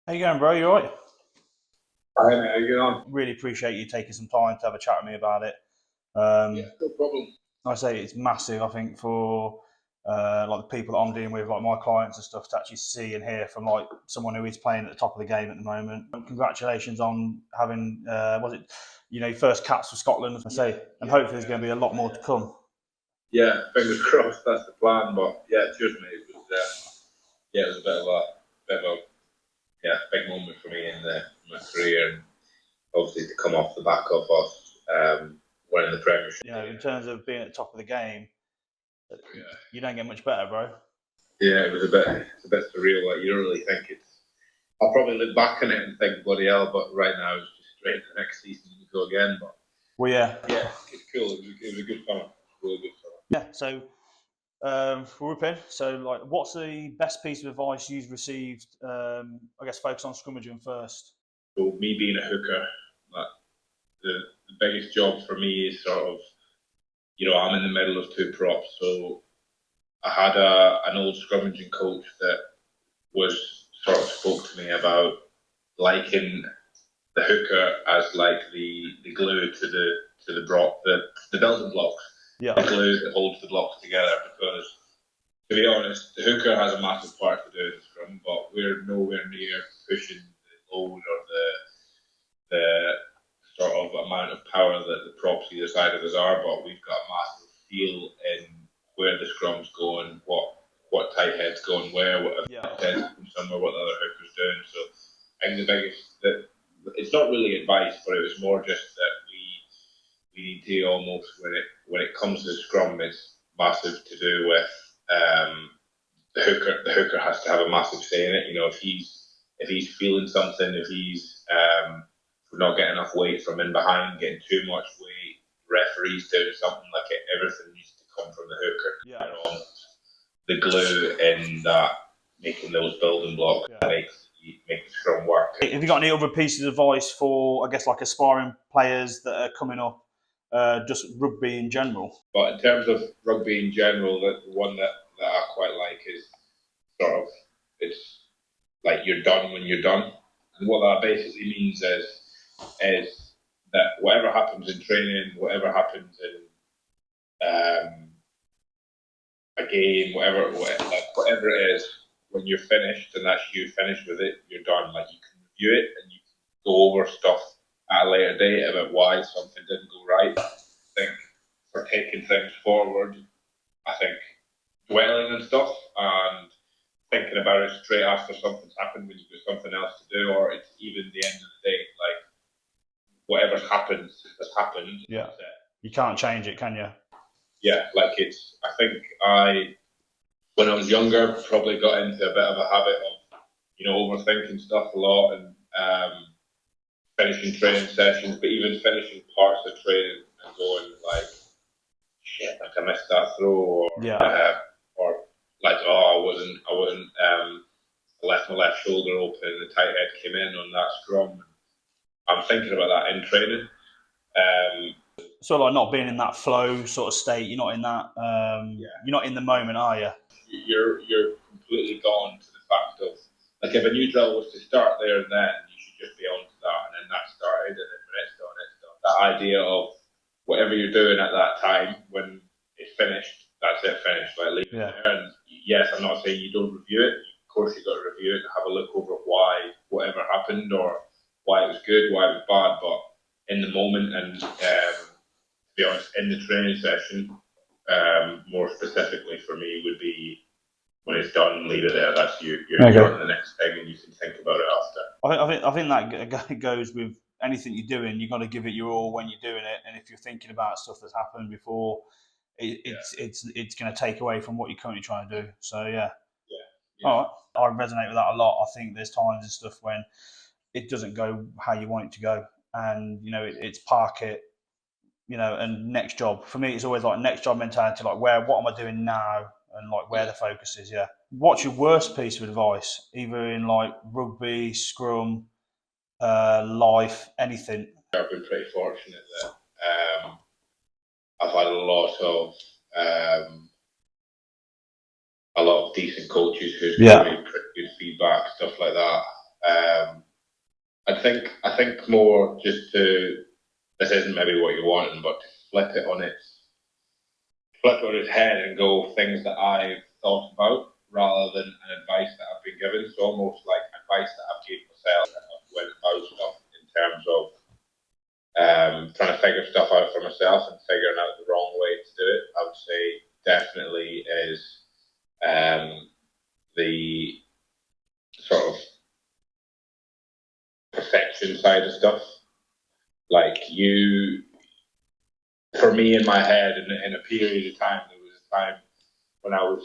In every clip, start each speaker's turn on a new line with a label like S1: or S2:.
S1: How you going, bro? You all right?
S2: Hi, mate. How you getting on?
S1: Really appreciate you taking some time to have a chat with me about it.
S2: Yeah,
S1: Um,
S2: no problem.
S1: like I say, it's massive. I think for like the people that I'm dealing with, like my clients and stuff, to actually see and hear from like someone who is playing at the top of the game at the moment. Congratulations on having was it your first caps for Scotland? I say, and hopefully there's going to be a lot more to come.
S2: Yeah, fingers crossed. That's the plan. But yeah, cheers, mate. It was a bit of a big moment for me in my career, and obviously to come off the back of us winning the premiership.
S1: In terms of being at the top of the game,
S2: Yeah,
S1: you don't get much better, bro.
S2: yeah, it's a bit surreal. Like you don't really think it's. I'll probably look back on it and think bloody hell, but right now it's just straight to the next season and go again. But
S1: Well, yeah,
S2: yeah, it's cool. It was a good fun. Really good fun.
S1: yeah. So for Rupin, so like, what's the best piece of advice you've received? I guess focus on scrummaging first.
S2: So me being a hooker, like, the biggest job for me is sort of, I'm in the middle of two props. So I had an old scrummaging coach that was sort of spoke to me about liking the hooker as like the glue to the building blocks,
S1: Yeah,
S2: the glue that holds the blocks together. Because to be honest, the hooker has a massive part to do in the scrum, but we're nowhere near pushing the load or the sort of amount of power that the props either side of us are, but we've got a massive feel in where the scrum's going, what tight head's going where, what
S1: yeah,
S2: head's from somewhere, what the other hooker's doing. So I think the biggest that it's not really advice, but it was more just that we need to almost when it comes to the scrum, it's massive to do with the hooker. The hooker has to have a massive say in it. If he's feeling something, if he's not getting enough weight from in behind, getting too much weight, referees doing something like it, everything needs to come from the hooker.
S1: yeah,
S2: The glue in that making those building blocks
S1: yeah.
S2: that makes the scrum work.
S1: Have you got any other pieces of advice for, I guess, like aspiring players that are coming up, just rugby in general?
S2: But in terms of rugby in general, the one that I quite like is sort of it's like you're done when you're done. And what that basically means is that whatever happens in training, whatever happens in a game, whatever it is, when you're finished and that's you finished with it, you're done. Like you can review it and you can go over stuff at a later date about why something didn't go right. I think for taking things forward, I think dwelling and stuff and thinking about it straight after something's happened when you've got something else to do, or it's even the end of the day, like whatever's happened has happened.
S1: Yeah, you can't change it, can you?
S2: Yeah, like it's. I think when I was younger, probably got into a bit of a habit of, overthinking stuff a lot and finishing training sessions, but even finishing parts of training and going like, shit, like I missed that throw,
S1: Yeah,
S2: or like, oh, I wasn't. I left my left shoulder open and the tight head came in on that scrum. I'm thinking about that in training. Um,
S1: sort of like not being in that flow sort of state. You're not in that.
S2: yeah,
S1: You're not in the moment, are you?
S2: you're completely gone to the fact of like if a new drill was to start there and then, you should just be on to that, and then that started, and then when it's done, it's done. That idea of whatever you're doing at that time when it's finished, that's it, finished. Like leave it
S1: Yeah,
S2: there. And yes, I'm not saying you don't review it. Of course, you got to review it and have a look over why whatever happened or why it was good, why it was bad. But in the moment and to be honest, in the training session, more specifically for me, would be when it's done, leave it there. That's you. You're
S1: okay.
S2: on the next thing, and you can think about it after.
S1: I think that goes with anything you're doing. You've got to give it your all when you're doing it, and if you're thinking about stuff that's happened before,
S2: Yeah,
S1: it's going to take away from what you're currently trying to do. So yeah,
S2: yeah, yeah.
S1: all right. I resonate with that a lot. I think there's times and stuff when it doesn't go how you want it to go, and it's park it, and next job. For me, it's always like next job mentality. Like what am I doing now, and like where
S2: Yeah.
S1: the focus is. Yeah. What's your worst piece of advice, either in like rugby, scrum, life, anything?
S2: I've been pretty fortunate that I've had um, a lot of decent coaches who's given
S1: Yeah.
S2: me pretty good feedback, stuff like that. I think more just to, this isn't maybe what you're wanting, but to flip it on its head and go things that I've thought about rather than an advice that I've been given. So almost like advice that I've given myself when about stuff in terms of trying to figure stuff out for myself and figuring out the wrong way to do it. I would say definitely is the sort of perfection side of stuff. Like for me in my head, in a period of time, there was a time when I was,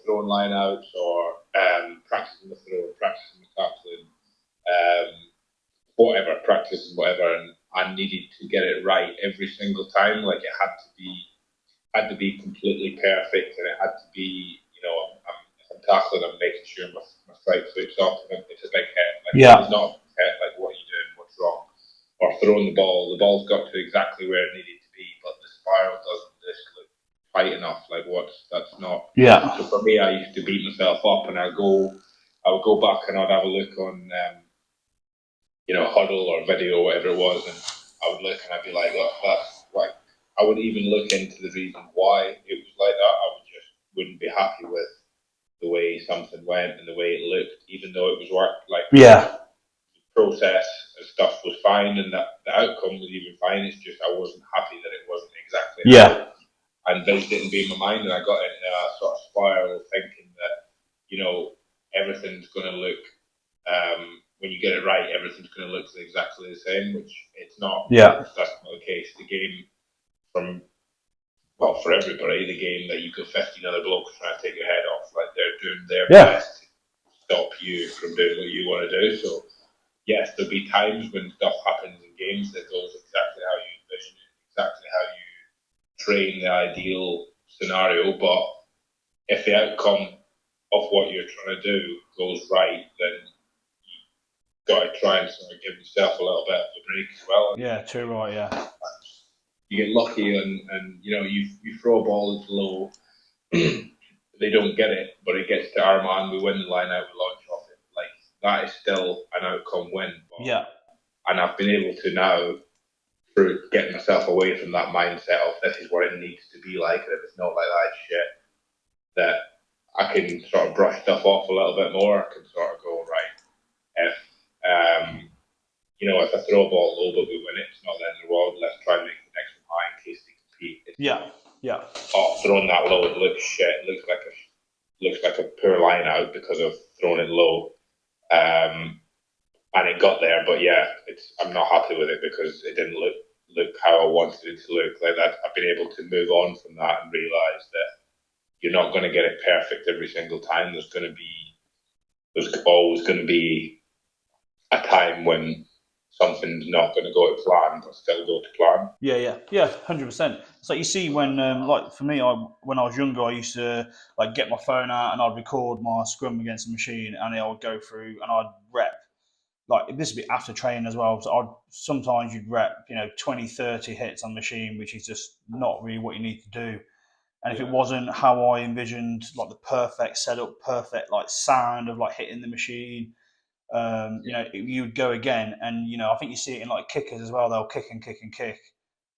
S2: throwing line outs or practicing the throw, practicing the tackling, practicing whatever, and I needed to get it right every single time. Like it had to be completely perfect, and it had to be, if I'm tackling, I'm making sure my strike foot's off. And it's a big hit. Like it's not a hit. Like what are you doing? What's wrong? Or throwing the ball's got to exactly where it needed to be, but the spiral doesn't just look tight enough. Like that's not.
S1: Yeah.
S2: So for me, I used to beat myself up, and I would go back and I'd have a look on, Huddle or video or whatever it was, and I would look and I'd be like, look, that's like, I wouldn't even look into the reason why it was like that. I wouldn't be happy with the way something went and the way it looked, even though it was the process and stuff was fine and the outcome was even fine. It's just I wasn't happy that it wasn't exactly how I envisaged it and be in my mind, and I got into a sort of spiral thinking that, everything's going to look, when you get it right, everything's going to look exactly the same, which it's not.
S1: Yeah.
S2: That's not the case. The game for everybody, the game that you got 15 other blokes trying to take your head off, like they're doing their best to stop you from doing what you want to do. So yes, there'll be times when stuff happens in games that goes exactly how you envision it, exactly how you train the ideal scenario. But if the outcome of what you're trying to do goes right, then you've got to try and sort of give yourself a little bit of a break as well.
S1: Yeah, too right, yeah.
S2: You get lucky and you throw a ball that's low, they don't get it, but it gets to our man, we win the line out, we launch off it. Like, that is still an outcome win.
S1: Yeah.
S2: And I've been able to now, through getting myself away from that mindset of this is what it needs to be like, and if it's not like that, it's shit, that I can sort of brush stuff off a little bit more. I can sort of go, right, if I throw a ball low but we win it, it's not the end of the world, let's try and make the next one high in case they compete. Throwing that low, it looks shit, it looks like a poor line out because of throwing it low. And it got there, but yeah, I'm not happy with it because it didn't look how I wanted it to look. Like that, I've been able to move on from that and realise that you're not going to get it perfect every single time. There's always going to be a time when something's not going to go to plan, but still go to plan.
S1: Yeah, 100%. So you see, when like for me, when I was younger, I used to like get my phone out and I'd record my scrum against the machine, and I would go through and I'd rep. Like this would be after training as well. So sometimes you'd rep, 20, 30 hits on the machine, which is just not really what you need to do. And if it wasn't how I envisioned, like the perfect setup, perfect like sound of like hitting the machine, you would go again. And I think you see it in like kickers as well. They'll kick and kick and kick,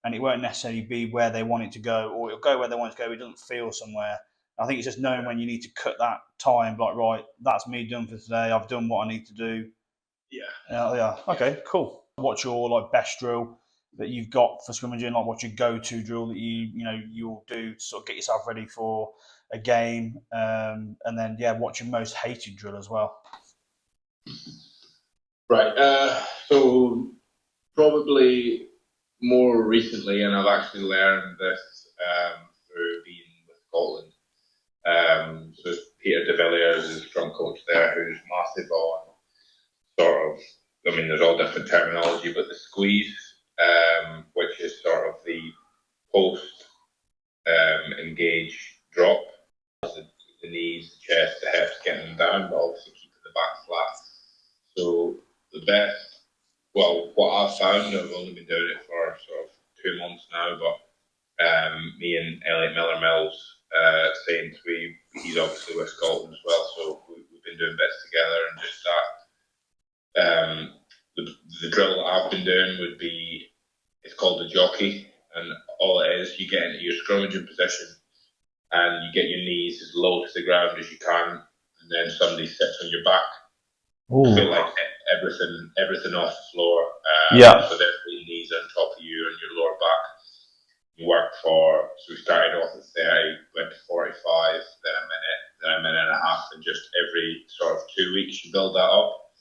S1: and it won't necessarily be where they want it to go, or it'll go where they want it to go. It doesn't feel somewhere. I think it's just knowing when you need to cut that time. Like, right, that's me done for today. I've done what I need to do. Yeah. Okay, cool. What's your like best drill that you've got for scrimmaging? Like, what's your go-to drill that you'll do to sort of get yourself ready for a game? And then what's your most hated drill as well?
S2: Right. So probably more recently, and I've actually learned this through being with Scotland. So Peter de Villiers is a strong coach there, who's massive on sort of, there's all different terminology, but the squeeze, which is sort of the post engage drop, the knees, the chest, the hips, getting them down, but obviously keeping the back flat. So the best, what I've found, I've only been doing it for sort of 2 months now, but me and Elliot Miller-Mills, Saints, he's obviously with Scotland as well, so we've been doing bits together, and just the drill that I've been doing would be, it's called a jockey, and all it is, you get into your scrummaging position and you get your knees as low to the ground as you can, and then somebody sits on your back.
S1: Ooh.
S2: Feel like everything off the floor.
S1: Yeah.
S2: So there's your knees on top of you and your lower back. You work for, so we started off at 30, went to 45, then a minute, then a minute and a half, and just every sort of 2 weeks you build that up.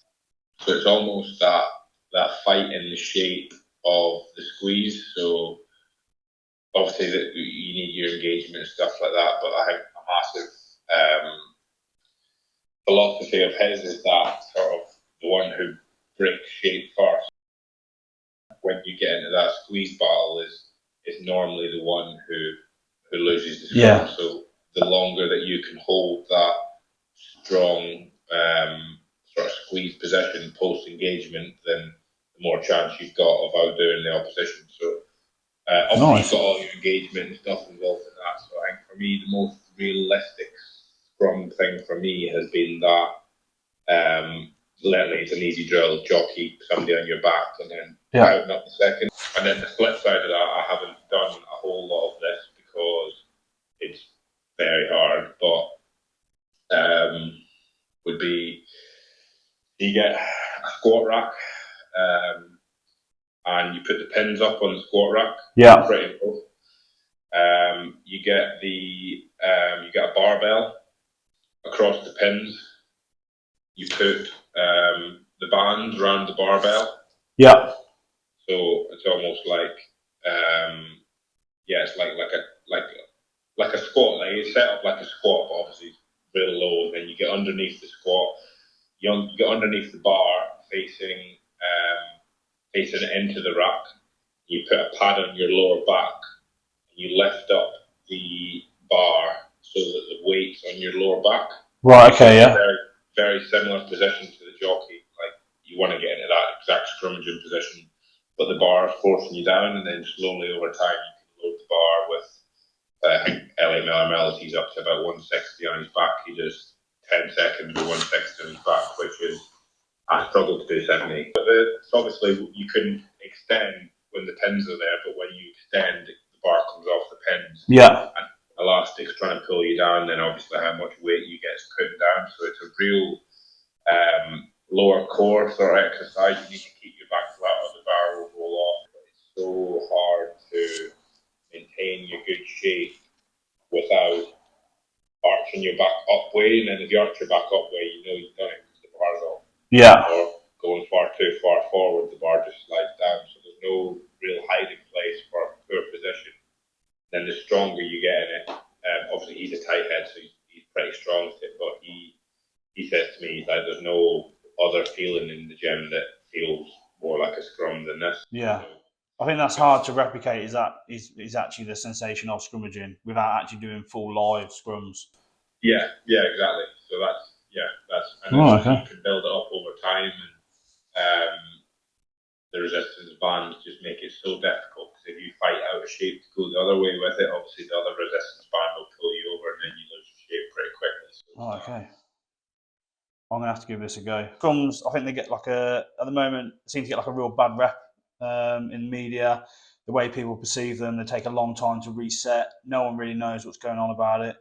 S2: So it's almost that fight in the shape of the squeeze. So obviously that you need your engagement and stuff like that, but I think a massive philosophy of his is that sort of the one who breaks shape first, when you get into that squeeze battle, is normally the one who loses the scrum.
S1: Yeah.
S2: So the longer that you can hold that strong sort of squeeze position post engagement, then the more chance you've got of outdoing the opposition. So obviously you've got all your engagement and stuff involved in that. So I think for me the most realistic scrum thing for me has been that literally it's an easy drill, jockey, somebody on your back, and then out and up the second. And then the flip side of that, I haven't done a whole lot of this because it's very hard, but would be you get a squat rack and you put the pins up on the squat rack.
S1: Yeah.
S2: Pretty cool. You get a barbell across the pins. You put the bands around the barbell.
S1: Yeah.
S2: So it's almost like it's like a squat. Like it's set up like a squat, but obviously real low. And then you get underneath the squat. You get underneath the bar, facing into the rack. You put a pad on your lower back, and you lift up the bar so that the weight's on your lower back.
S1: Right. Okay.
S2: So
S1: yeah.
S2: Very, very similar position to the jockey. Like you want to get into that exact scrummaging position, but the bar is forcing you down, and then slowly over time you can load the bar with. I think Elliot Miller he's up to about 160 on his back. He does 10 seconds or 160 on his back, which is, I struggle to do 70. But so obviously you couldn't extend when the pins are there, but when you extend, the bar comes off the pins.
S1: Yeah.
S2: And elastic's trying to pull you down, then obviously how much weight you get is put down. So it's a real lower core sort of exercise. You need to keep your back flat or the bar will roll off. It's so hard to maintain your good shape without arching your back up way, and then if you arch your back up way, you know you've done it because the bar's off.
S1: Yeah.
S2: Or going too far forward, the bar just slides down. So there's no real hiding place for poor position. Then the stronger you get in it, obviously he's a tight head, so he's pretty strong with it, but he says to me, he's like, there's no other feeling in the gym that feels more like a scrum than this.
S1: Yeah. So, I think that's hard to replicate. Is actually the sensation of scrummaging without actually doing full live scrums.
S2: Yeah, exactly. So that's and
S1: okay.
S2: You can build it up over time, and the resistance bands just make it so difficult because if you fight out of shape to go the other way with it, obviously the other resistance band will pull you over, and then you lose your shape pretty quickly. So,
S1: okay. I'm gonna have to give this a go. Scrums, I think they get at the moment seem to get like a real bad rep in the media. The way people perceive them, they take a long time to reset. No one really knows what's going on about it.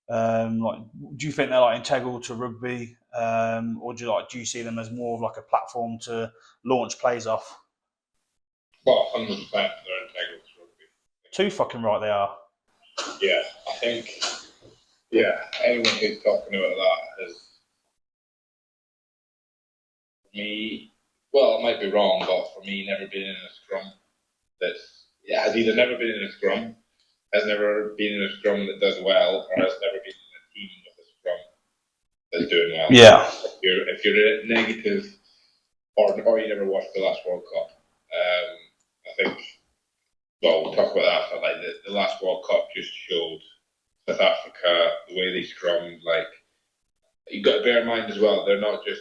S1: Do you think they're like integral to rugby, or do you see them as more of like a platform to launch plays off?
S2: Well, 100% they're integral to rugby.
S1: Too fucking right they are.
S2: Yeah, I think. Yeah, anyone who's talking about that has. Me, well, I might be wrong, but for me, never been in a scrum has either never been in a scrum, has never been in a scrum that does well, or has never been in a team with a scrum that's doing well.
S1: Yeah.
S2: If you're negative, or you never watched the last World Cup, I think. Well, we'll talk about that. But like the last World Cup just showed South Africa the way they scrum. Like you've got to bear in mind as well, they're not just.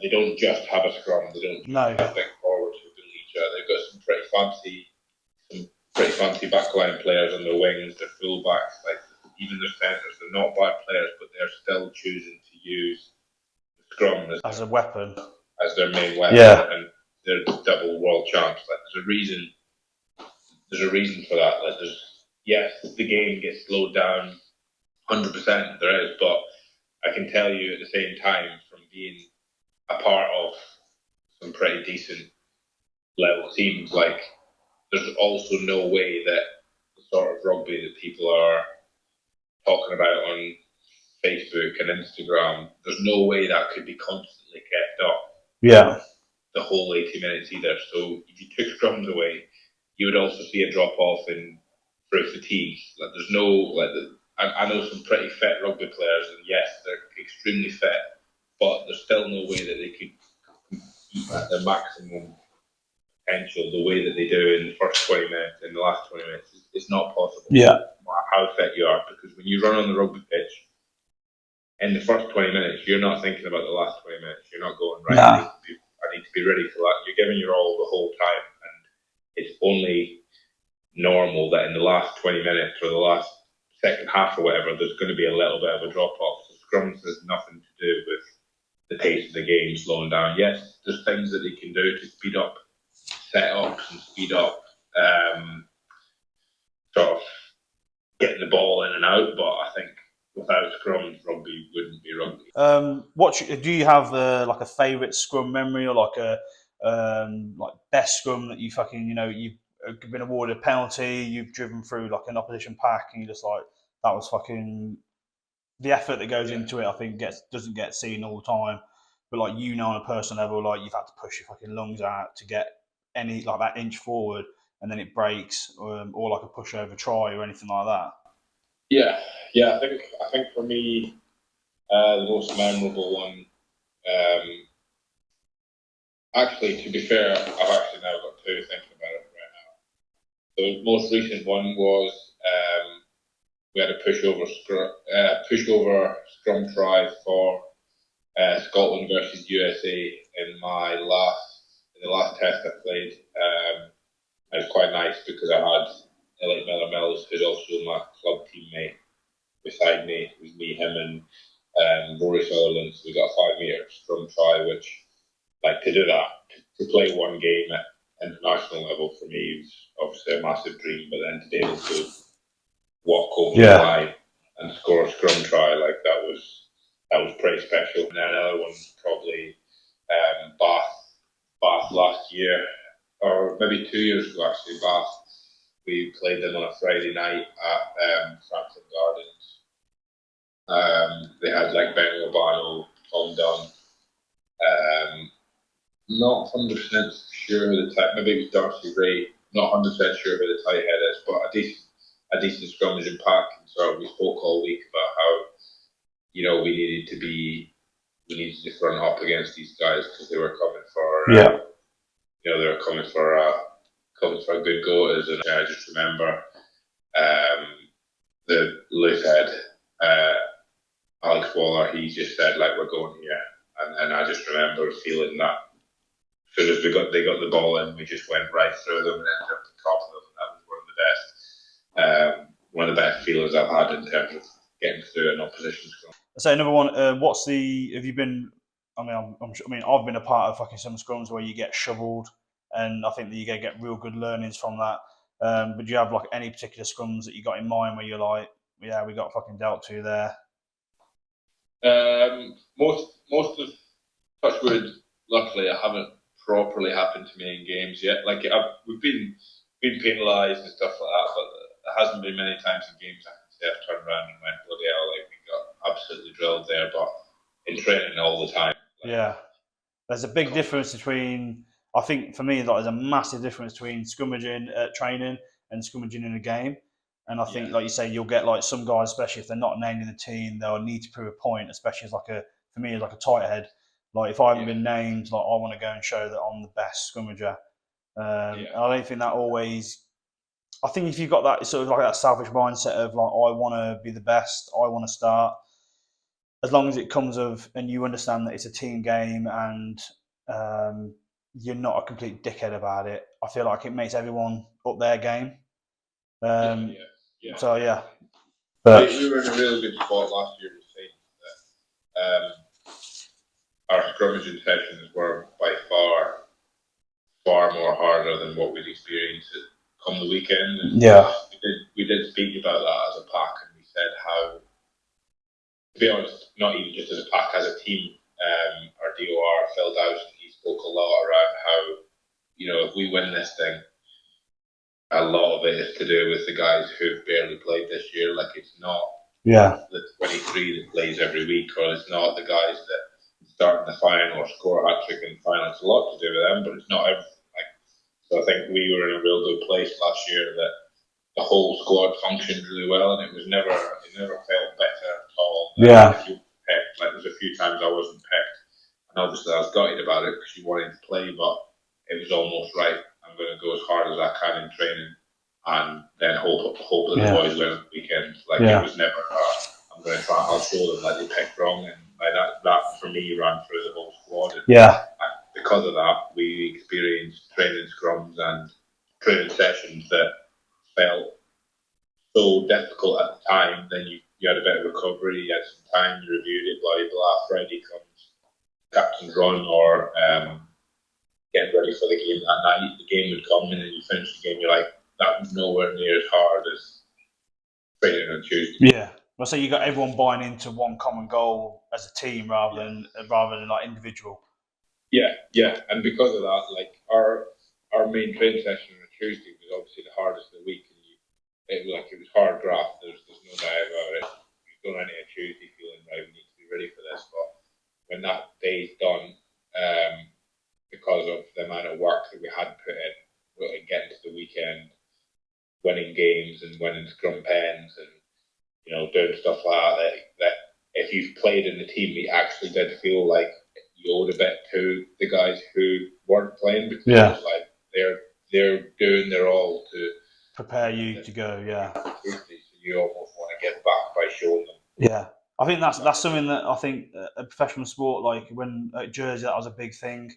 S2: They don't just have a scrum. They don't just think forward to bully each other. They've got some pretty fancy backline players on the wings. Their fullbacks, like even their centres, they're not bad players, but they're still choosing to use the scrum
S1: as a weapon.
S2: as their main weapon, and they're double world champs. Like there's a reason. There's a reason for that. Like yes, the game gets slowed down, 100% there is, but I can tell you at the same time from being a part of some pretty decent level teams, like there's also no way that the sort of rugby that people are talking about on Facebook and Instagram, there's no way that could be constantly kept up.
S1: Yeah.
S2: The whole 80 minutes either. So if you took scrums away, you would also see a drop off in through fatigue. Like there's no I know some pretty fit rugby players, and yes, they're extremely fit, but there's still no way that they could compete at their maximum potential the way that they do in the first 20 minutes, in the last 20 minutes. It's not possible.
S1: Yeah.
S2: No matter how fit you are, because when you run on the rugby pitch, in the first 20 minutes, you're not thinking about the last 20 minutes. You're not going, right, I need to be ready for that. You're giving your all the whole time, and it's only normal that in the last 20 minutes or the last second half or whatever, there's going to be a little bit of a drop off. So scrums has nothing to do with the pace of the game slowing down. Yes, there's things that they can do to speed up setups and speed up sort of getting the ball in and out, but I think without scrums, rugby wouldn't be rugby.
S1: Do you have like a favourite scrum memory, or like a like best scrum that you fucking you've been awarded a penalty, you've driven through like an opposition pack, and you're just like, that was fucking the effort that goes into it. I think doesn't get seen all the time, but like on a personal level, like you've had to push your fucking lungs out to get any like that inch forward, and then it breaks, or like a pushover try or anything like that.
S2: Yeah. I think for me, the most memorable one. Actually, to be fair, I've actually now got two thinking about it right now. The most recent one was we had a pushover scrum try for Scotland versus USA in the last test I played. It was quite nice because I had Elliot Miller-Mills, who's also my club teammate, beside me. It was me, him, and Rory Sutherland. So we got a 5 metre scrum try, which, like, to do that, to play one game at international level for me was obviously a massive dream. But then to be able to walk over the line and score a scrum try, like that was pretty special. And then another one, probably Bath last year, or maybe 2 years ago actually. Bath, we played them on a Friday night at Frampton Gardens. They had like Ben Urbano, Tom Dunn. Not 100% sure who the tight, maybe it was Darcy Ray. Not 100% sure who the tight head is, but a decent scrummaging pack. And so we spoke all week about how we needed to front up against these guys because they were coming for they were coming for a good go at us. And I just remember the loose head, Alex Waller. He just said, like, we're going here, and I just remember feeling that. As soon as they got the ball in, we just went right through them and ended up on top of them. That was one of the best feelings I've had in terms of getting through an opposition scrum.
S1: So another one. Have you been? I mean, I've been a part of fucking some scrums where you get shoveled, and I think that you get real good learnings from that. But do you have like any particular scrums that you got in mind where you're like, yeah, we got fucking dealt to there?
S2: Most of touchwood, luckily, I haven't properly happened to me in games yet. Like we've been penalised and stuff like that, but there hasn't been many times in games I can say I've turned around and went, bloody hell, like we got absolutely drilled there. But in training all the time.
S1: There's a big difference between. I think for me, there's a massive difference between scrimmaging at training and scrimmaging in a game. And I think, like you say, you'll get like some guys, especially if they're not named in the team, they'll need to prove a point, especially as for me, as like a tight head. Like if I haven't been named, like I want to go and show that I'm the best scrummager. I don't think that always. I think if you've got that sort of like that selfish mindset of like, I want to be the best, I want to start. As long as it comes and you understand that it's a team game and you're not a complete dickhead about it, I feel like it makes everyone up their game. So yeah.
S2: But we were in a really good spot last year. our scrummaging sessions were by far more harder than what we'd experienced come the weekend. And
S1: Yeah.
S2: we did speak about that as a pack, and we said how, to be honest, not even just as a pack, as a team, our DOR, Phil Dowson, he spoke a lot around how, if we win this thing, a lot of it is to do with the guys who've barely played this year. Like, it's not the 23 that plays every week, or it's not the guys that start in the final or score a hat trick in the final. It's a lot to do with them, but it's not everything. So I think we were in a real good place last year that the whole squad functioned really well, and it never felt better at all. If you picked, like, there's a few times I wasn't picked, and obviously I was gutted about it because you wanted to play, but it was almost right. I'm going to go as hard as I can in training, and then hope that the boys win on the weekend. Like, it was never. I'm going to try. I'll show them that they picked wrong, and like that for me ran through the whole squad. And because of that, we experienced training scrums and training sessions that felt so difficult at the time. Then you had a bit of recovery, you had some time, you reviewed it, blah blah. Friday comes, captain's run, or getting ready for the game that night. The game would come, and then you finish the game. You're like, that was nowhere near as hard as training on Tuesday.
S1: Yeah. Well, so you got everyone buying into one common goal as a team rather than like individual.
S2: Yeah, and because of that, like our main training session on Tuesday was obviously the hardest of the week, and it was hard graft. There's no doubt about it. You've done any on Tuesday feeling right, we need to be ready for this, but when that day's done, because of the amount of work that we had put in, getting to the weekend, winning games and winning scrum pens, and doing stuff like that if you've played in the team, we actually did feel like you owed a bit to the guys who weren't playing, because it's like they're doing their all to
S1: prepare you to go.
S2: So you almost want to get back by showing them.
S1: Yeah, I think that's something that I think a professional sport, like when at Jersey, that was a big thing.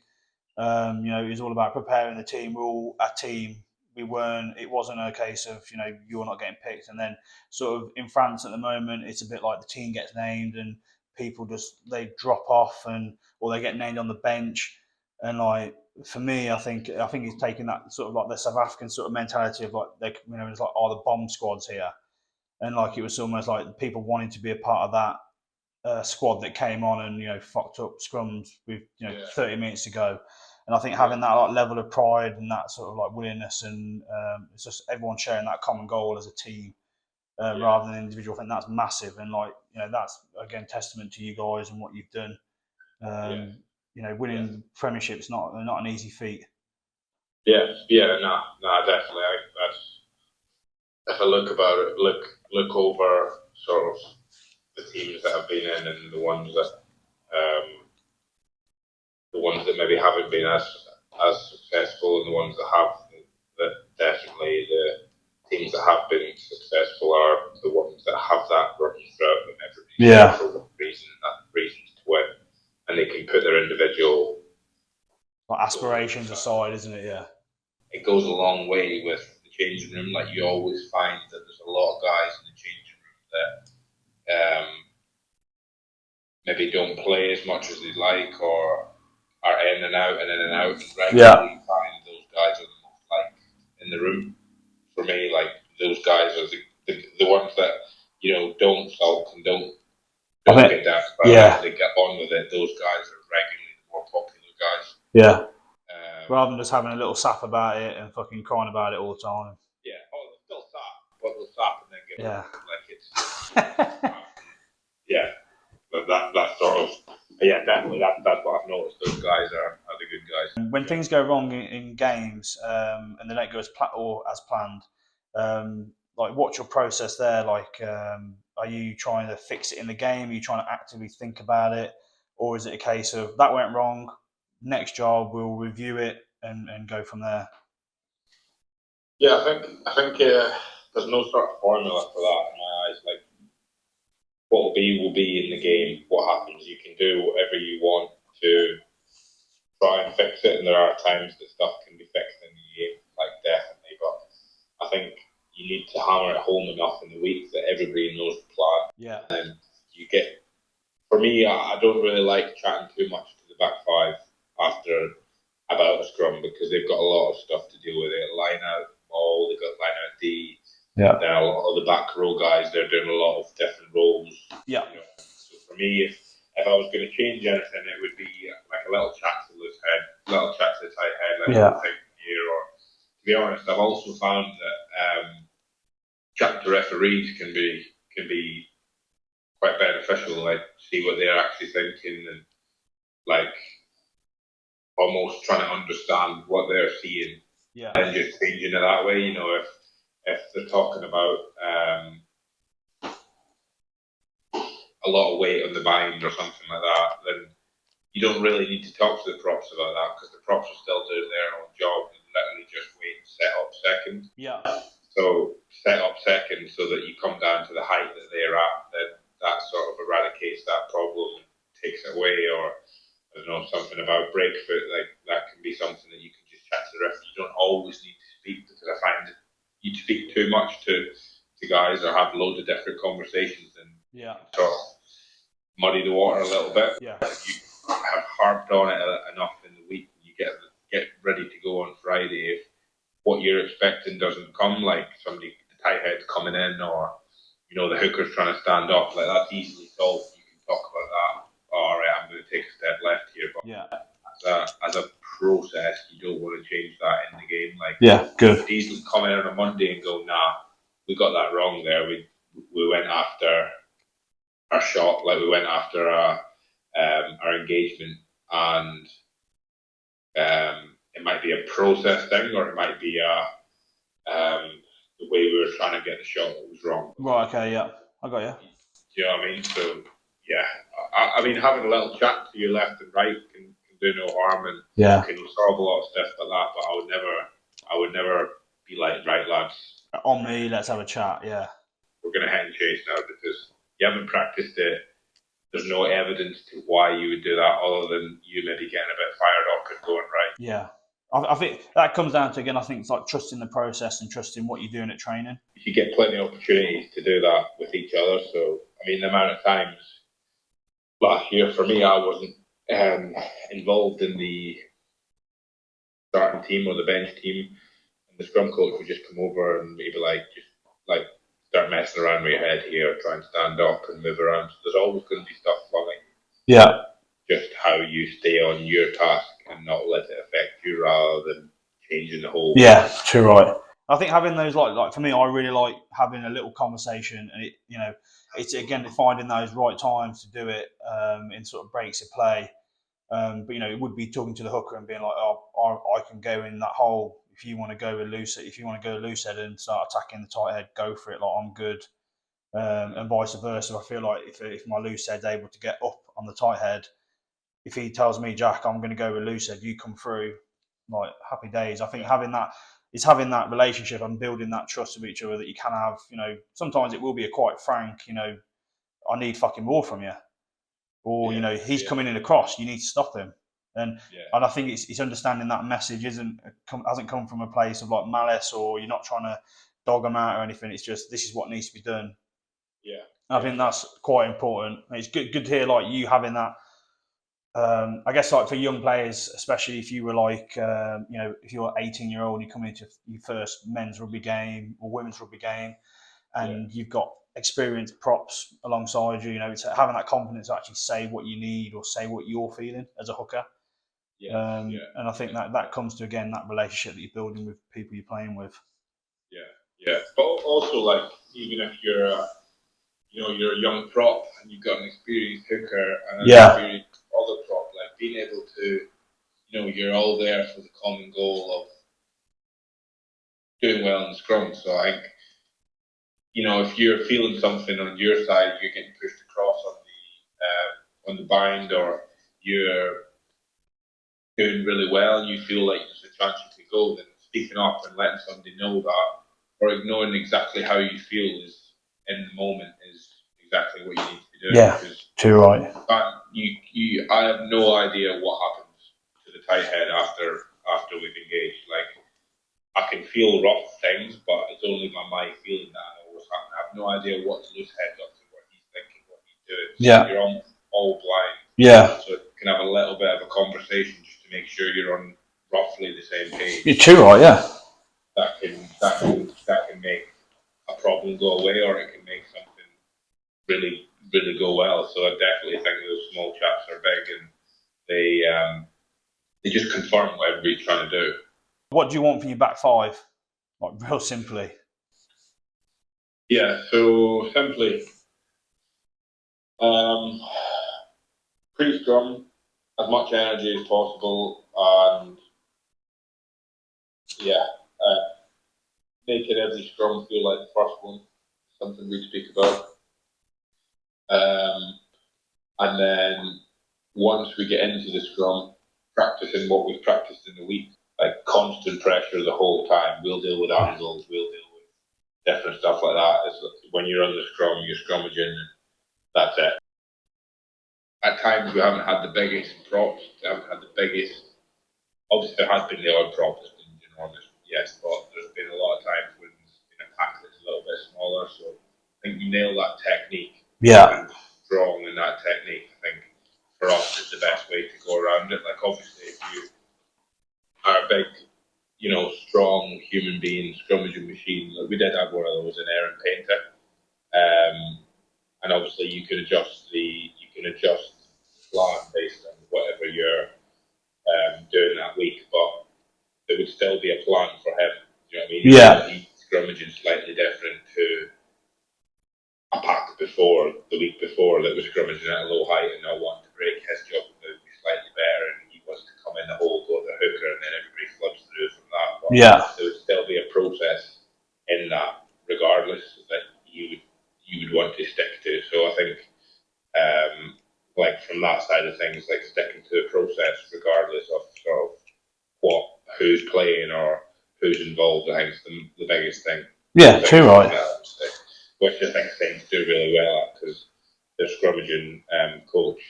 S1: It was all about preparing the team. We're all a team. It wasn't a case of, you're not getting picked. And then sort of in France at the moment, it's a bit like the team gets named and people they drop off or they get named on the bench. And like, for me, I think he's taking that sort of like the South African sort of mentality of like, it's like, the bomb squad's here. And like, it was almost like people wanting to be a part of that squad that came on and fucked up scrums with 30 minutes to go. And I think having that like level of pride and that sort of like willingness, and it's just everyone sharing that common goal as a team rather than an individual. I think that's massive, and like that's again testament to you guys and what you've done. Winning premiership is not an easy feat.
S2: No, definitely. If I look over sort of the teams that I've been in and the ones that maybe haven't been as successful, and the ones that have, that definitely the teams that have been successful are the ones that have that running throughout them every day for one reason, and that reason's to win, and they can put their individual
S1: aspirations aside, isn't it? Yeah,
S2: it goes a long way with the changing room. Like, you always find that there's a lot of guys in the changing room that maybe don't play as much as they'd like, or are in and out, and regularly find those guys are the most liked in the room. For me, like, those guys are the ones that don't sulk and don't get down. They get on with it. Those guys are regularly the more popular guys.
S1: Yeah. Rather than just having a little sap about it and fucking crying about it all the time.
S2: Yeah. Oh, they'll sap, but they'll sap and then get like it's. Yeah. But that sort of. Yeah, definitely. That's what I've noticed. Those guys are the good guys.
S1: When things go wrong in games and they don't go as planned, like, what's your process there? Like, are you trying to fix it in the game? Are you trying to actively think about it, or is it a case of that went wrong? Next job, we'll review it and go from there.
S2: Yeah, I think there's no sort of formula for that in my eyes. Like, what will be in the game. What happens, you can do whatever you want to try and fix it, and there are times that stuff can be fixed in the game, like, definitely. But I think you need to hammer it home enough in the week that everybody knows the plan.
S1: Yeah.
S2: And you get. For me, I don't really like chatting too much to back five after about a scrum because they've got a lot of stuff to deal with it. Line out maul, they've got line out D.
S1: Yeah.
S2: Then a lot of the back row guys, they're doing a lot of different roles.
S1: Yeah.
S2: You know. So for me, if I was going to change anything, it would be like a little chat to the loose head, a little chat to the tight head, like a thing here. Or to be honest, I've also found that chat to referees can be quite beneficial. Like see what they're actually thinking and like almost trying to understand what they're seeing.
S1: Yeah.
S2: And just changing it that way. You know, if they're talking about a lot of weight on the bind or something like that, then you don't really need to talk to the props about that because the props are still doing their own job and literally just wait and set up second.
S1: Yeah.
S2: So set up second so that you come down to the height that they're at, then that sort of eradicates that problem and takes it away. Or I don't know, something about breakfoot, like that can be something that you can just chat to the ref. You don't always need to speak because I find that you speak too much to guys or have loads of different conversations and sort of muddy the water a little bit.
S1: Yeah.
S2: If you have harped on it enough in the week, you get ready to go on Friday. If what you're expecting doesn't come, like somebody, the tight head's coming in, or you know the hooker's trying to stand up, like that's easily solved. You can talk about that. Oh, all right, I'm going to take a step left here, but as a process, you don't want to change that in the game. Like,
S1: good.
S2: You could easily come in on a Monday and go, nah, we got that wrong there. We went after our shot, like we went after our engagement, and it might be a process thing, or it might be the way we were trying to get the shot was wrong.
S1: Right. Okay. Yeah. I got you.
S2: Do you know what I mean? So yeah, I mean having a little chat to your left and right can do no harm and can solve a lot of stuff like that. But I would never be like, right lads,
S1: on me, let's have a chat. Yeah,
S2: we're gonna head and chase now because you haven't practiced it. There's no evidence to why you would do that other than you maybe getting a bit fired up and going right.
S1: Yeah. I think that comes down to, again, I think it's like trusting the process and trusting what you're doing at training.
S2: You get plenty of opportunities to do that with each other. So, I mean, the amount of times last year for me, I wasn't involved in the starting team or the bench team. And the scrum coach would just come over and maybe just start messing around with your head here, try and stand up and move around. So there's always going to be stuff flowing.
S1: Yeah.
S2: Just how you stay on your task and not let it affect you rather than changing the whole.
S1: Yeah, too right. I think having those like for me, I really like having a little conversation, and it's again finding those right times to do it in sort of breaks of play. But it would be talking to the hooker and being like, oh, I can go in that hole if you want to go loose. If you want to go loose head and start attacking the tight head, go for it. Like I'm good, and vice versa. I feel like if my loose head's able to get up on the tight head, if he tells me, Jack, I'm going to go with loose head, you come through, like happy days. I think having that relationship and building that trust of each other that you can have. Sometimes it will be a quite frank, I need fucking more from you, or he's coming in across, you need to stop him. And I think it's understanding that message hasn't come from a place of like malice, or you're not trying to dog them out or anything. It's just this is what needs to be done.
S2: Yeah,
S1: I think that's quite important. It's good to hear like you having that. I guess like for young players, especially if you were like, if you're 18-year-old and you come into your first men's rugby game or women's rugby game, and you've got experienced props alongside you, it's having that confidence to actually say what you need or say what you're feeling as a hooker. And I think that comes to, again, that relationship that you're building with people you're playing with.
S2: Yeah. But also, like, even if you're you're a young prop and you've got an experienced hooker and an experienced other prop, like being able to, you're all there for the common goal of doing well in the scrum. So I think, if you're feeling something on your side, you're getting pushed across on the bind, or you're doing really well and you feel like there's a chance you could go, then speaking up and letting somebody know that, or ignoring exactly how you feel is in the moment is exactly what you need to be doing.
S1: Yeah, too right.
S2: I have no idea what happens to the tight head after we've engaged. Like, I can feel rough things, but it's only my feeling that I always happen. I have no idea what the loose head's up to, what he's thinking, what he's doing. So you're all blind.
S1: Yeah.
S2: So it can have a little bit of a conversation just to make sure you're on roughly the same page.
S1: You're too right, yeah.
S2: That can make a problem go away, or it can make something really go well. So I definitely think those small chats are big, and they just confirm what everybody's trying to do.
S1: What do you want for your back five? Like, real simply.
S2: Yeah, so simply, pre-scrum, as much energy as possible, and making every scrum feel like the first one, something we speak about. And then once we get into the scrum, practicing what we've practiced in the week, like constant pressure the whole time. We'll deal with angles, we'll deal with different stuff like that. It's when you're on the scrum, you're scrummaging, and that's it. At times we haven't had the biggest props, we haven't had the biggest. Obviously, there has been the odd prop that's been enormous, yes, but there's been a lot of times when it's been a pack that's a little bit smaller. So I think you nail that technique.
S1: Yeah.
S2: Strong in that technique, I think for us is the best way to go around it. Like obviously, if you are a big, strong human being, scrummaging machine, like we did have one of those in Aaron Painter, and obviously you can adjust the plan based on whatever you're doing that week, but there would still be a plan for him. You know what I mean?
S1: Yeah.
S2: He's scrummaging slightly different to a pack before, the week before, that was scrummaging at a low height and not wanting to break his job would be slightly better, and he wants to come in the hole, go to the hooker, and then everybody floods through from that. But there would still be a process in that, regardless, that you would want to stick to. So I think, like from that side of things, like sticking to the process, regardless of sort of who's playing or who's involved, I think is the biggest thing.
S1: Yeah, too right.
S2: Which I think things do really well at, because the scrummaging coach,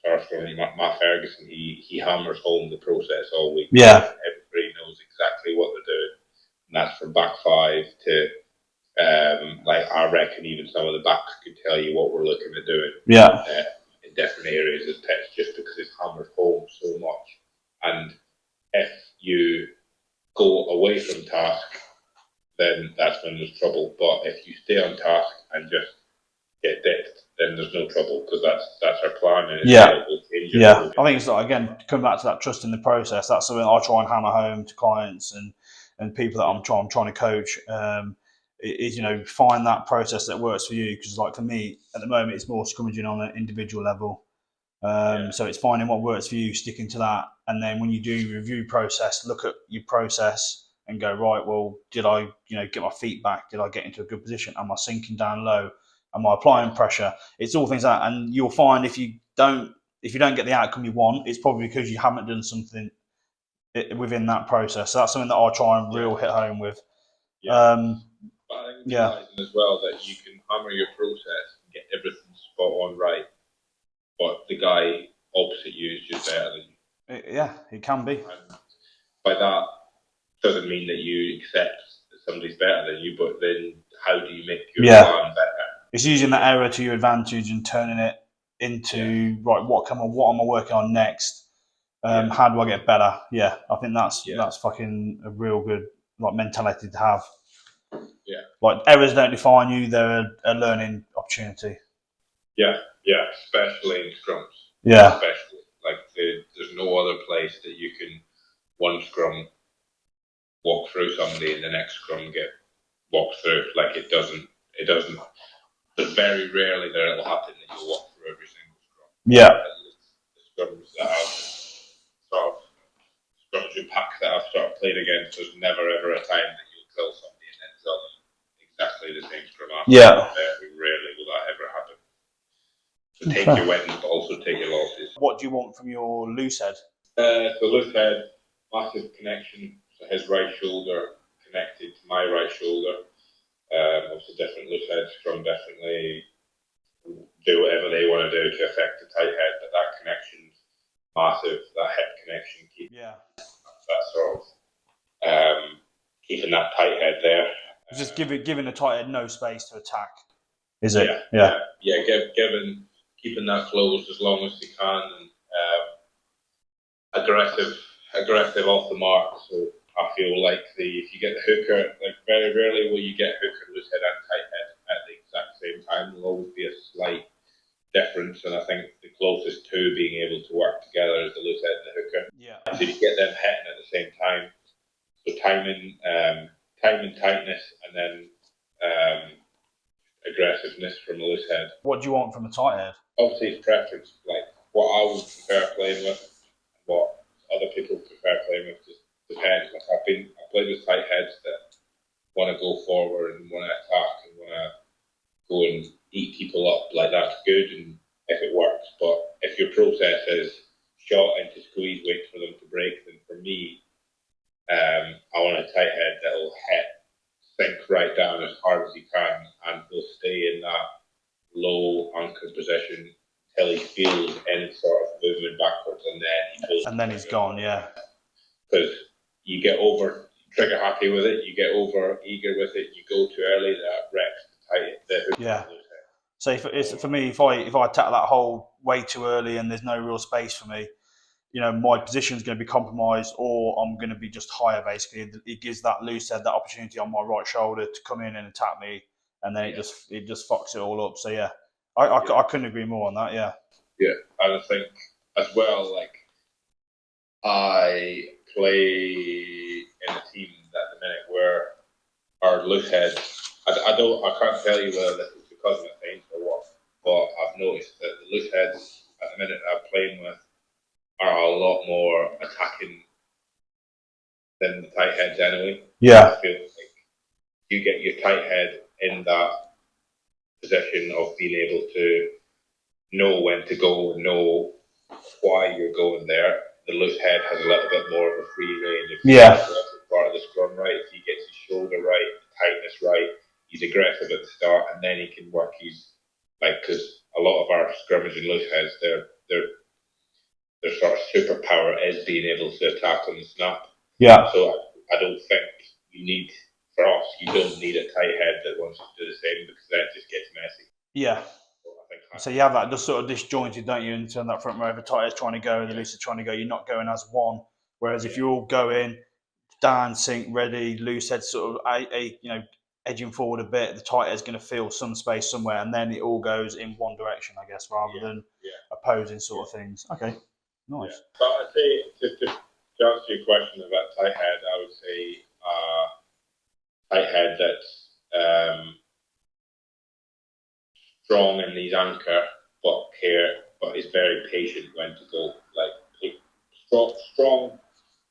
S2: our scrummaging Matt Ferguson, he hammers home the process all week.
S1: Yeah.
S2: Everybody knows exactly what they're doing, and that's from back five to like I reckon even some of the backs could tell you what we're looking at doing.
S1: Yeah.
S2: In different areas of the pitch, just because it's hammered home so much. And if you go away from task, then that's when there's trouble. But if you stay on task and just get dipped, then there's no trouble, because that's our plan. And
S1: I think it's like, again, come back to that trust in the process. That's something I try and hammer home to clients and people that I'm trying to coach. Is find that process that works for you, because like for me at the moment it's more scrummaging on an individual level. So it's finding what works for you, sticking to that, and then when you do your review process, look at your process and go, right, well, did I, get my feet back? Did I get into a good position? Am I sinking down low? Am I applying pressure? It's all things like that. And you'll find if you don't get the outcome you want, it's probably because you haven't done something within that process. So that's something that I try and hit home with.
S2: But I think realizing as well that you can hammer your process and get everything spot on right, but the guy opposite you is just better than you.
S1: Yeah, it can be.
S2: And by that, doesn't mean that you accept that somebody's better than you, but then how do you make your plan better?
S1: It's using that error to your advantage and turning it into right. What am I working on next? How do I get better? Yeah, I think that's fucking a real good mentality to have.
S2: Yeah,
S1: like errors don't define you; they're a learning opportunity.
S2: Yeah, especially in scrums.
S1: Yeah,
S2: especially there's no other place that you can one scrum walk through somebody and the next scrum get walked through. Like it doesn't. There's very rarely that it'll happen that you'll walk through every single scrum.
S1: Yeah.
S2: The scrums that I've sort of scrummaging pack that I've sort of played against, there's never ever a time that you'll drill somebody and then drill them exactly the same scrum after.
S1: Yeah.
S2: Very rarely will that ever happen. So take your wins, but also take your losses.
S1: What do you want from your loose head?
S2: So loose head, massive connection. So his right shoulder connected to my right shoulder. Obviously different loose head, scrum definitely do whatever they want to do to affect the tight head, but that connection's massive. That hip connection that sort of keeping that tight head there.
S1: Just giving the tight head no space to attack. Is it?
S2: Yeah. Keeping that closed as long as you can, and aggressive off the mark. So I feel like if you get the hooker, like very rarely will you get hooker, loose head and tight head at the exact same time. There'll always be a slight difference, and I think the closest to being able to work together is the loose head and the hooker.
S1: Yeah.
S2: So if you get them hitting at the same time, so timing, tightness, and then aggressiveness from the loose head.
S1: What do you want from a tight head?
S2: Obviously, it's preference. Like what I would prefer playing with, what other people prefer playing with, just depends. Like I've played with tight heads that want to go forward and want to attack and want to go and eat people up. Like that's good, and if it works. But if your process is shot into squeeze, wait for them to break, then for me, I want a tight head that'll sink right down as hard as he can, and will stay in that low anchor position till he feels any sort of movement backwards, and then he pulls.
S1: And then he's gone, yeah.
S2: Because you get over trigger happy with it, you get over eager with it, you go too early, that wrecks the hook.
S1: Yeah. So for me, if I attack that hole way too early and there's no real space for me, you know, my position is going to be compromised, or I'm going to be just higher. Basically, it gives that loose head that opportunity on my right shoulder to come in and attack me, and then it just fucks it all up. So yeah, I couldn't agree more on that. Yeah.
S2: Yeah, and I think as well, like I play in a team at the minute where our loose heads, I can't tell you whether this is because of the paint or what, but I've noticed that the loose heads at the minute that I'm playing with are a lot more attacking than the tight heads anyway.
S1: Yeah.
S2: I feel like you get your tight head in that position of being able to know when to go and know why you're going there. The loose head has a little bit more of a free range. If part of the scrum right, if he gets his shoulder right, the tightness right, he's aggressive at the start, and then he can work his, like, because a lot of our scrummage and loose heads, their sort of superpower is being able to attack on the snap.
S1: Yeah.
S2: So I don't think you don't need a tight head that wants to do the same, because then it just gets messy.
S1: Yeah. So you have that just sort of disjointed, don't you, in turn that front row, the tight head's trying to go, the loose is trying to go, you're not going as one. Whereas if you all go in, down, sink, ready, loose head sort of edging forward a bit, the tight head's going to feel some space somewhere, and then it all goes in one direction, I guess, rather than opposing sort of things. Okay, nice.
S2: Yeah. But I'd say, just to answer your question about tight head, I would say tight head that's strong in his anchor, but is very patient when to go. Like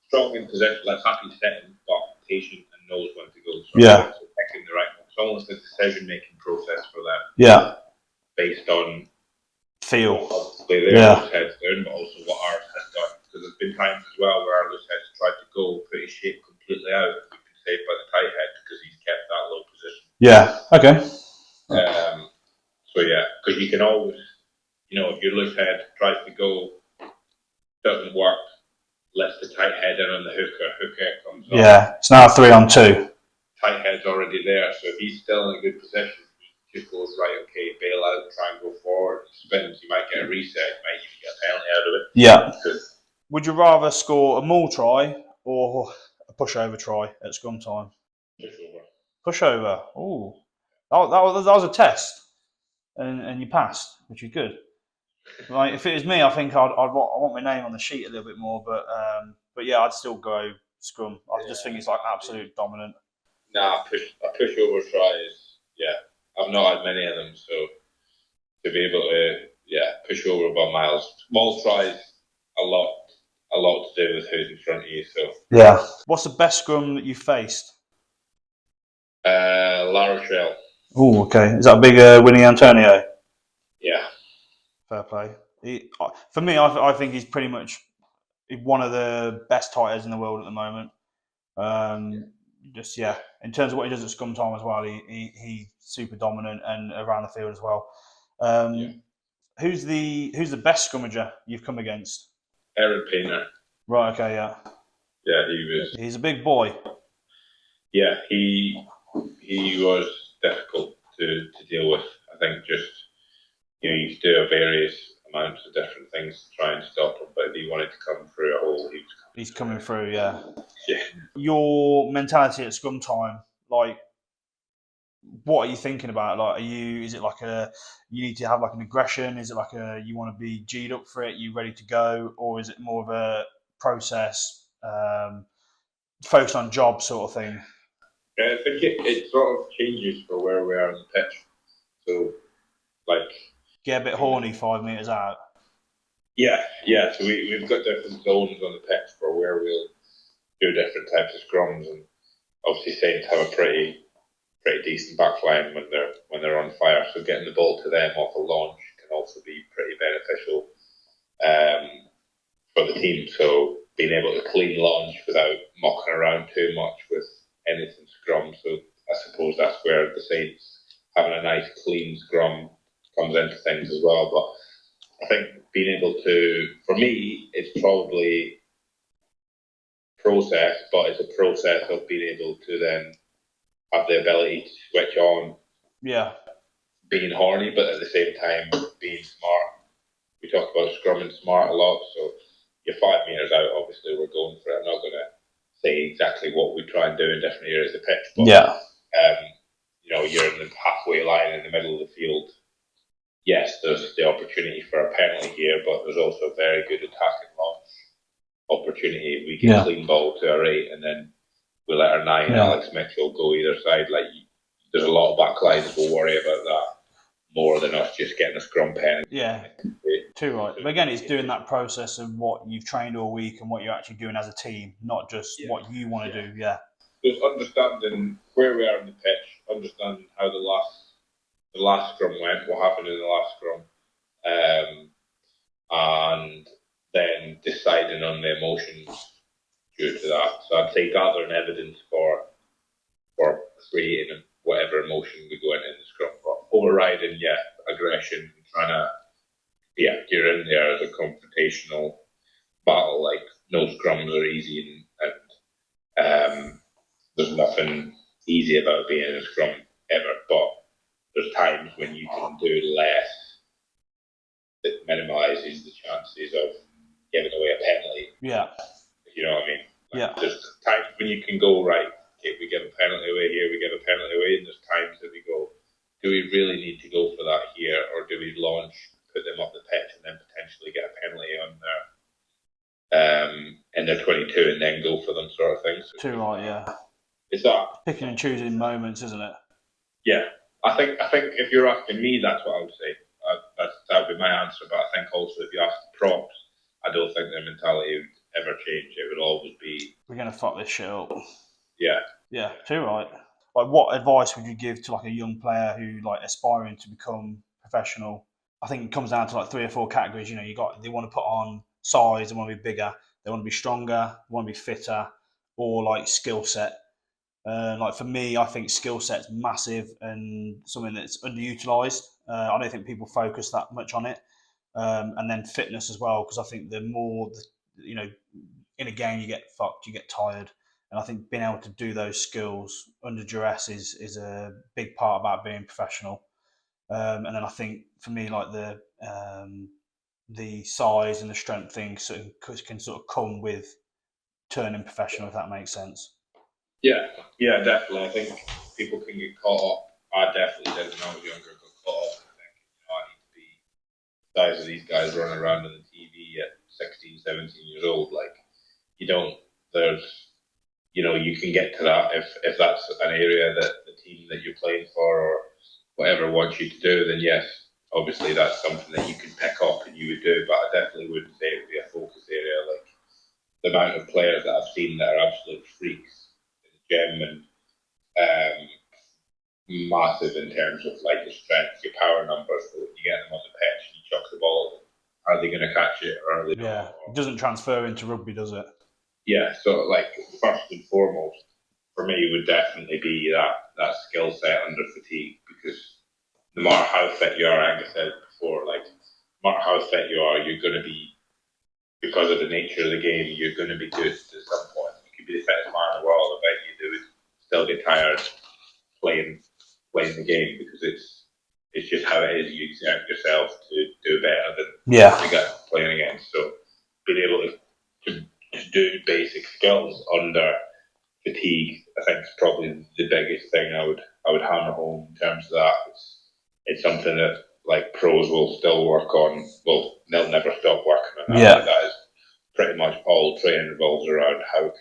S2: strong in position, like happy setting, but patient and knows when to go. So picking the right one. It's almost a decision-making process for them.
S1: Yeah.
S2: Based on
S1: feel.
S2: Obviously their loose head's doing, but also what ours has done. Because there's been times as well where our loose head's tried to go, put his shape completely out, and we've been saved by the tight head because he's kept that low position.
S1: Yeah. Okay.
S2: So yeah, because you can always, if your loose head tries to go, doesn't work, lets the tight head in on the hooker comes on.
S1: Yeah, it's now 3-on-2.
S2: Tight head's already there, so if he's still in a good position, he just goes, right, okay, bail out, try and go forward, spins, you might get a reset, you might even get a penalty out of it.
S1: Yeah. Would you rather score a maul try or a pushover try at scrum time? Pushover. Ooh. That was a test. And you passed, which is good. Like, if it was me, I think I want my name on the sheet a little bit more, but yeah, I'd still go scrum. I just think it's like absolute dominant.
S2: Nah, a pushover try is, I've not had many of them, so to be able to push over by miles. Small tries a lot to do with who's in front of you. So
S1: yeah. What's the best scrum that you've faced?
S2: La Rochelle.
S1: Oh, okay. Is that a big Winnie Antonio?
S2: Yeah.
S1: Fair play. For me, I think he's pretty much one of the best tight heads in the world at the moment. In terms of what he does at scrum time as well, he's super dominant and around the field as well. Who's the best scrummager you've come against?
S2: Aaron Painter.
S1: Right. Okay. Yeah.
S2: Yeah, he was.
S1: He's a big boy.
S2: Yeah, he was difficult to deal with. I think just you used to do a various amounts of different things to try and stop him. But if he wanted to come through a hole,
S1: he's coming through. Yeah.
S2: Yeah.
S1: Your mentality at scrum time, like, what are you thinking about? Like, is it like you need to have like an aggression? Is it like you want to be G'd up for it? You ready to go? Or is it more of a process, focused on job sort of thing?
S2: Yeah, I think it sort of changes for where we are on the pitch. So, like,
S1: Get a bit horny 5 meters out.
S2: yeah. So we've got different zones on the pitch for where we'll do different types of scrums, and obviously Saints have a pretty decent backline when they're on fire. So getting the ball to them off a launch can also be pretty beneficial for the team. So being able to clean launch without mucking around too much with anything scrum. So I suppose that's where the Saints having a nice clean scrum comes into things as well. But I think being able to, for me, it's probably process, but it's a process of being able to then have the ability to switch on, being horny, but at the same time being smart. We talk about scrumming smart a lot, so you're 5 meters out, obviously we're going for it. I'm not going to say exactly what we try and do in different areas of the pitch, but you're in the halfway line in the middle of the field. Yes, there's the opportunity for a penalty here, but there's also a very good attacking launch opportunity. We can clean ball to our 8 and then we let our 9, Alex Mitchell, go either side. Like, there's a lot of backlines will worry about that more than us just getting a scrum pen.
S1: Yeah, too right. But again, it's doing that process of what you've trained all week and what you're actually doing as a team, not just what you want to do. Yeah.
S2: Just understanding where we are in the pitch, understanding how the last scrum went, what happened in the last scrum, and then deciding on the emotions due to that. So I'd say gathering evidence for creating whatever emotion we go into the scrum. But overriding, aggression, trying to, you're in there as a confrontational battle. Like, no scrums are easy, and there's nothing easy about being in a scrum ever. But there's times when you can do less that minimises the chances of giving away a penalty.
S1: Yeah.
S2: You know what I mean? There's times when you can go, right, okay, we give a penalty away here, we give a penalty away, and there's times that we go, do we really need to go for that here, or do we launch, put them up the pitch, and then potentially get a penalty on in their 22 and then go for them, sort of thing. So
S1: too right, yeah.
S2: It's that
S1: picking and choosing moments, isn't it?
S2: Yeah, I think if you're asking me, that's what I would say. That would be my answer. But I think also if you ask the props, I don't think their mentality would ever change. It would always be,
S1: we're gonna fuck this shit up.
S2: Yeah,
S1: too right. Like, what advice would you give to like a young player who like aspiring to become professional? I think it comes down to like 3 or 4 categories. You know, they want to put on size, they want to be bigger, they want to be stronger, they want to be fitter, or like skill set. Like for me, I think skill set's massive and something that's underutilized. I don't think people focus that much on it. And then fitness as well, because I think the more, in a game you get fucked, you get tired. And I think being able to do those skills under duress is a big part about being professional. And then I think for me, like the size and the strength thing can sort of come with turning professional, if that makes sense.
S2: Yeah, definitely. I think people can get caught up. I definitely did when I was younger. Got caught up and thinking, I need to be the size of these guys running around on the TV at 16, 17 years old. Like, you don't. You can get to that if that's an area that the team that you're playing for or whatever wants you to do. Then yes, obviously that's something that you can pick up and you would do. But I definitely wouldn't say it would be a focus area. Like, the amount of players that I've seen that are absolute freaks in the gym and massive in terms of like your strength, your power numbers. So when you get them on the pitch and you chuck the ball, are they going to catch it or are they not?
S1: It doesn't transfer into rugby, does it?
S2: Yeah, so like first and foremost, for me would definitely be that skill set under fatigue, because no matter how fit you are, like I said before, like no matter how fit you are, you're going to be, because of the nature of the game, you're going to be good to some point. You could be the fittest man in the world, I bet you would still get tired playing the game, because it's It's just how it is. You exert yourself to do better than the guy playing against. So being able to do basic skills under fatigue, I think, is probably the biggest thing I would hammer home in terms of that. It's something that like pros will still work on. Well, they'll never stop working on that.
S1: Yeah.
S2: That is pretty much all training revolves around how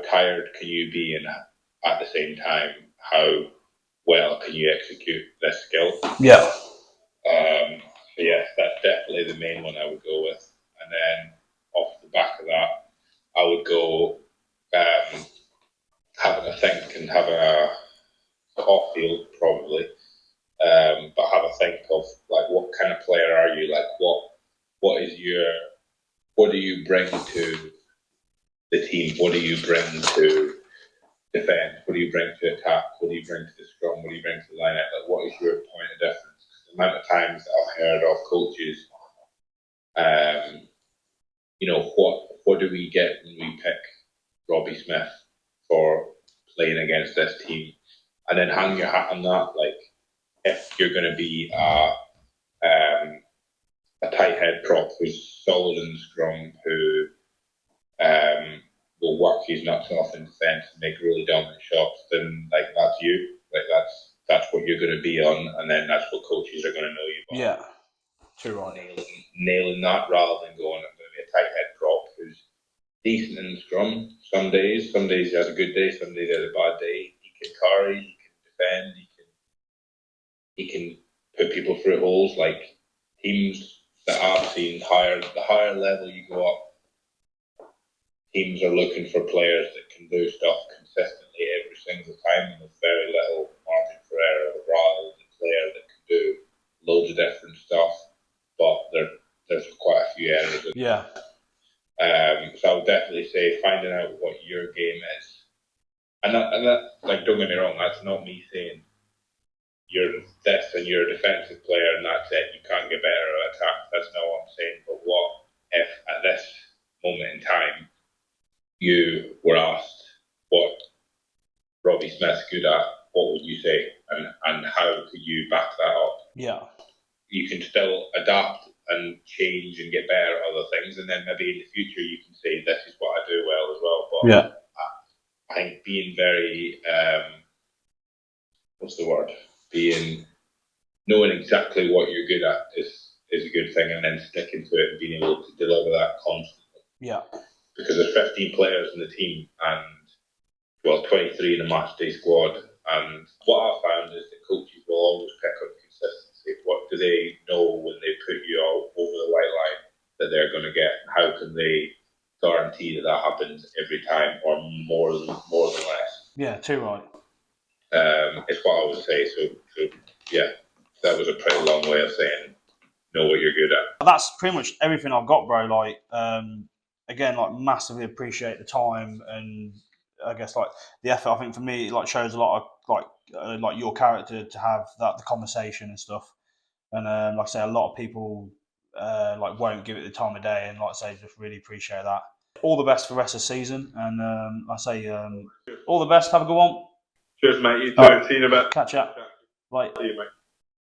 S2: tired can you be, and at the same time, how well can you execute this skill?
S1: Yeah.
S2: So yeah, that's definitely the main one I would go with. And then off the back of that, I would go having a think and having a off field probably, but have a think of like what kind of player are you? Like what do you bring to the team? What do you bring to defend? What do you bring to attack? What do you bring to the scrum? What do you bring to the line out? Like, what is your point of difference? The amount of times that I've heard of coaches, what do we get when we pick Robbie Smith for playing against this team? And then hang your hat on that. Like, if you're going to be a tight head prop who's solid in the scrum, who will work his nuts off in defence and make really dominant shots, then like that's you. Like that's what you're going to be on, and then that's what coaches are going to know you by.
S1: Yeah, true, right.
S2: Nailing that rather than going, I'm going to be a tight head prop who's decent in the scrum. Some days he has a good day, some days he has a bad day. He can carry, he can defend, he can put people through holes. Like teams that I've seen the higher level you go up, teams are looking for players that can do stuff consistently every single time with very little margin for error, rather than a player that can do loads of different stuff, but there's quite a few errors.
S1: Yeah.
S2: So I would definitely say finding out what your game is, and that like, don't get me wrong, that's not me saying you're this and you're a defensive player and that's it, you can't get better at attack. That's not what I'm saying. But what if at this moment in time you were asked what Robbie Smith's good at, what would you say, and how could you back that up?
S1: Yeah.
S2: You can still adapt and change and get better at other things, and then maybe in the future you can say this is what I do well as well. But
S1: yeah.
S2: I think being very knowing exactly what you're good at is a good thing, and then sticking to it and being able to deliver that constantly.
S1: Yeah.
S2: Because there's 15 players in the team and 23 in the match day squad, and what I've found is that coaches will always pick on consistency. What do they know when they put you out over the white line that they're going to get? How can they guarantee that happens every time, or more than less?
S1: Yeah, too right.
S2: It's what I would say. So yeah, that was a pretty long way of saying know what you're good at.
S1: That's pretty much everything I've got, bro. Like, again, like massively appreciate the time, and I guess like the effort. I think for me, it like shows a lot of like your character to have the conversation and stuff. And like I say, a lot of people like won't give it the time of day, and like I say, just really appreciate that. All the best for the rest of the season, and I say all the best. Have a good one.
S2: Cheers, mate. You too. See you in a bit.
S1: Catch up.
S2: Yeah.
S1: Bye.
S2: See you, mate.